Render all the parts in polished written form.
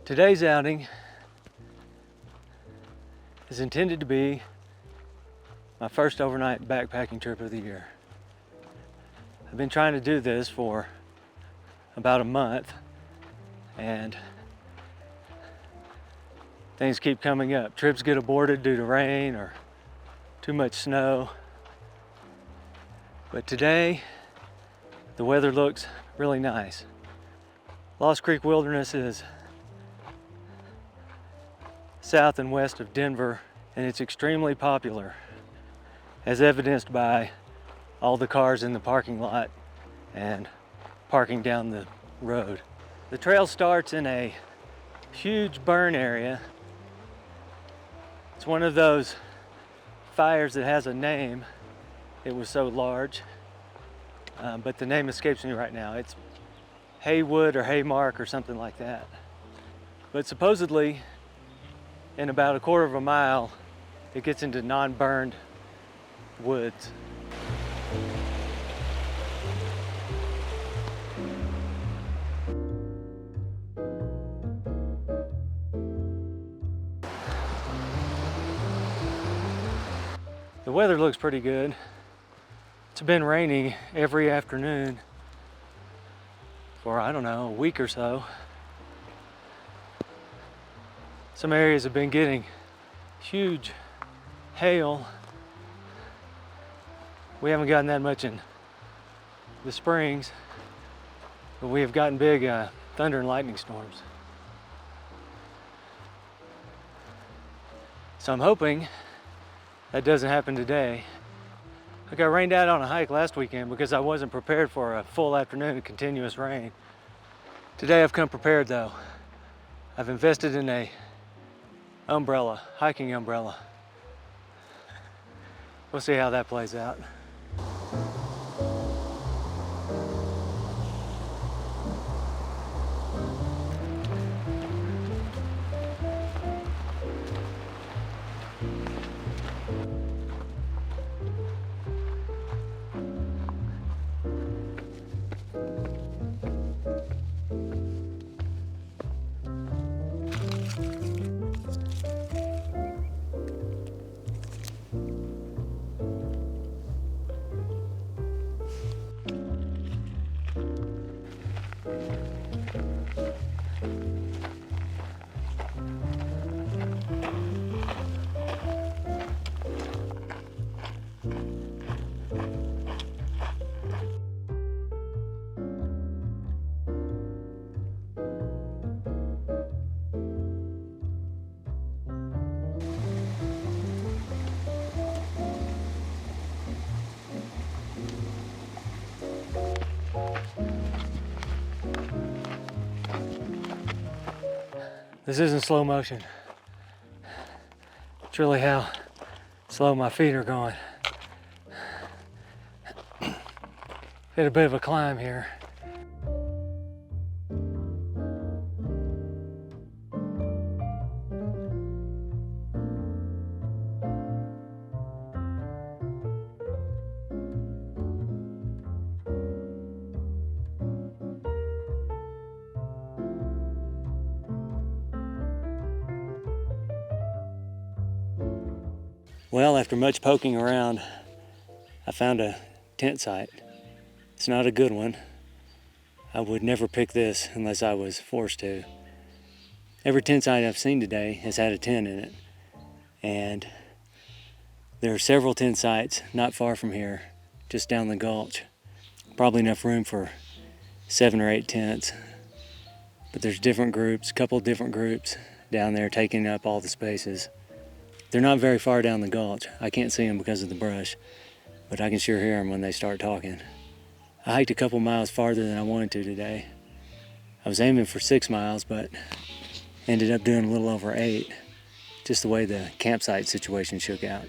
Today's outing is intended to be my first overnight backpacking trip of the year. I've been trying to do this for about a month and things keep coming up. Trips get aborted due to rain or too much snow. But today, the weather looks really nice. Lost Creek Wilderness is south and west of Denver, and it's extremely popular, as evidenced by all the cars in the parking lot and parking down the road. The trail starts in a huge burn area. It's one of those fires that has a name. It was so large, but the name escapes me right now. It's Haywood or Haymark or something like that. But supposedly, in about a quarter of a mile, it gets into non-burned woods. The weather looks pretty good. It's been raining every afternoon for, I don't know, a week or so. Some areas have been getting huge hail. We haven't gotten that much in the springs, but we have gotten big thunder and lightning storms. So I'm hoping that doesn't happen today. I got rained out on a hike last weekend because I wasn't prepared for a full afternoon of continuous rain. Today I've come prepared though. I've invested in a umbrella, hiking umbrella. We'll see how that plays out. This isn't slow motion. It's really how slow my feet are going. Hit a bit of a climb here. Well, after much poking around, I found a tent site. It's not a good one. I would never pick this unless I was forced to. Every tent site I've seen today has had a tent in it. And there are several tent sites not far from here, just down the gulch. Probably enough room for 7 or 8 tents. But there's different groups, a couple different groups down there taking up all the spaces. They're not very far down the gulch. I can't see them because of the brush, but I can sure hear them when they start talking. I hiked a couple miles farther than I wanted to today. I was aiming for 6 miles, but ended up doing a little over 8, just the way the campsite situation shook out.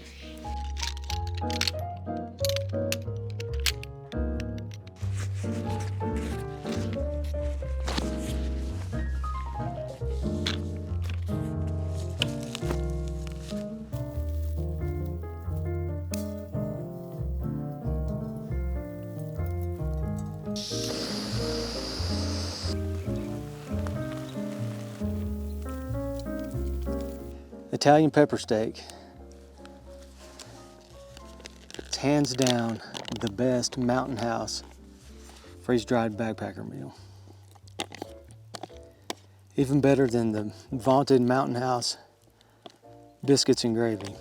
Italian pepper steak. It's hands down the best Mountain House freeze-dried backpacker meal. Even better than the vaunted Mountain House biscuits and gravy.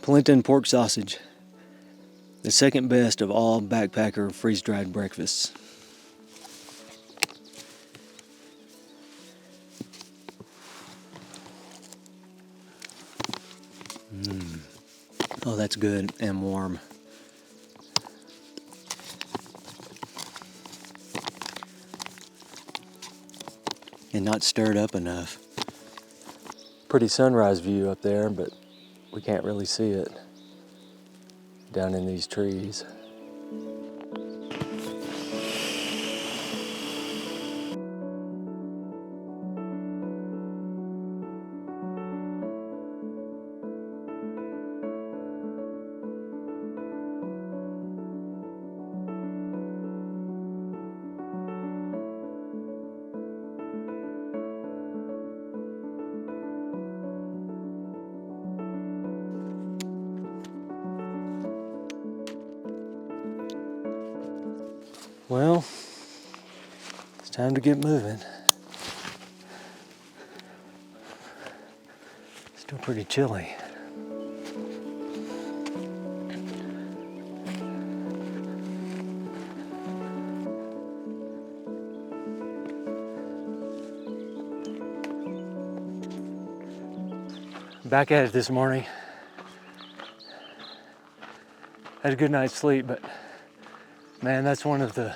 Polenta and pork sausage, the second best of all backpacker freeze-dried breakfasts. Oh, that's good and warm. And not stirred up enough. Pretty sunrise view up there, but we can't really see it down in these trees. Well, it's time to get moving. Still pretty chilly. Back at it this morning. Had a good night's sleep, but man, that's one of the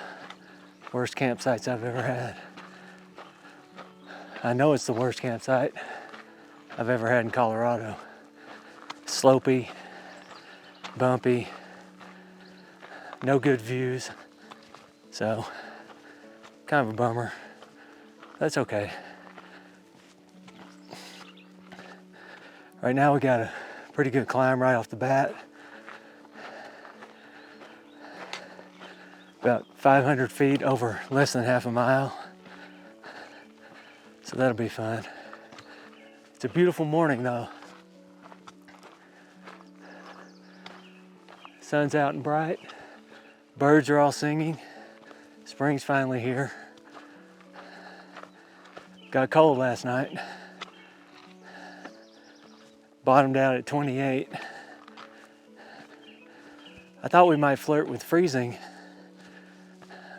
worst campsites I've ever had. I know it's the worst campsite I've ever had in Colorado. Slopey, bumpy, no good views. So, kind of a bummer. That's okay. Right now we got a pretty good climb right off the bat. About 500 feet over less than half a mile. So that'll be fun. It's a beautiful morning though. Sun's out and bright. Birds are all singing. Spring's finally here. Got cold last night. Bottomed out at 28. I thought we might flirt with freezing,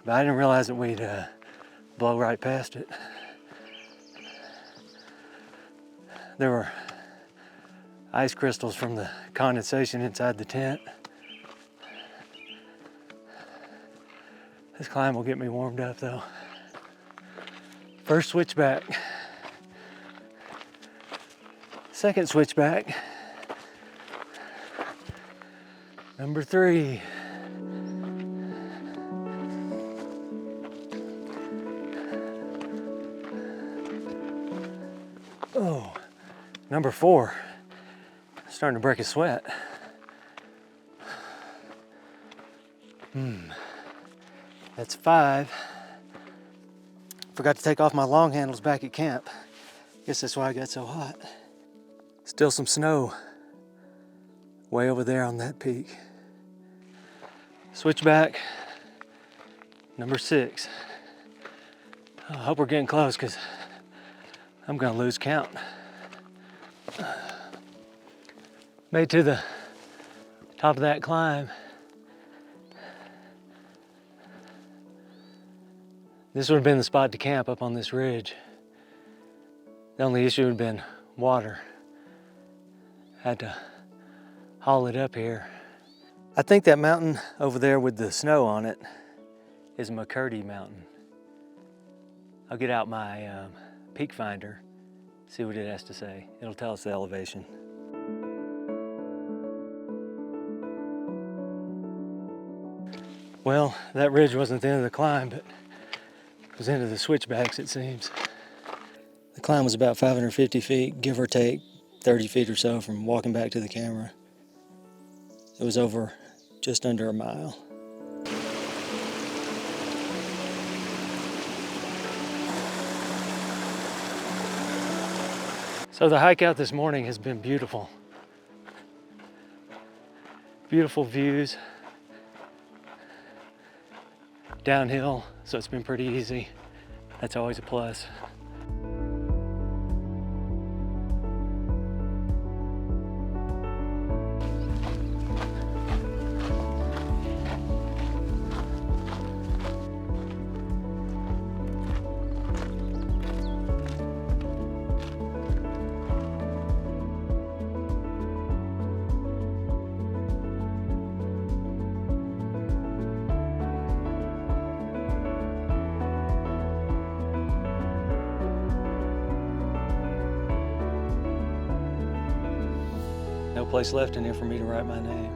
but I didn't realize that we'd blow right past it. There were ice crystals from the condensation inside the tent. This climb will get me warmed up though. First switchback. Second switchback. Number 3. Oh, number 4. Starting to break a sweat. That's 5. Forgot to take off my long handles back at camp. Guess that's why I got so hot. Still some snow way over there on that peak. Switchback, number 6. I hope we're getting close because I'm gonna lose count. Made to the top of that climb. This would have been the spot to camp up on this ridge. The only issue would have been water. Had to haul it up here. I think that mountain over there with the snow on it is McCurdy Mountain. I'll get out my peak finder, see what it has to say. It'll tell us the elevation. Well, that ridge wasn't the end of the climb, but it was into the switchbacks, it seems. The climb was about 550 feet, give or take 30 feet or so from walking back to the camera. It was over just under a mile. So the hike out this morning has been beautiful. Beautiful views. Downhill, so it's been pretty easy. That's always a plus. No place left in here for me to write my name.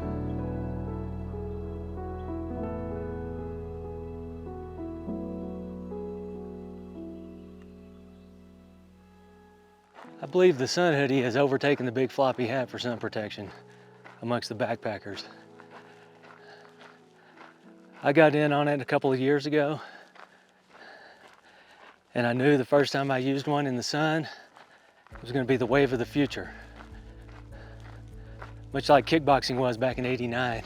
I believe the sun hoodie has overtaken the big floppy hat for sun protection amongst the backpackers. I got in on it a couple of years ago, and I knew the first time I used one in the sun, it was going to be the wave of the future. Much like kickboxing was back in '89.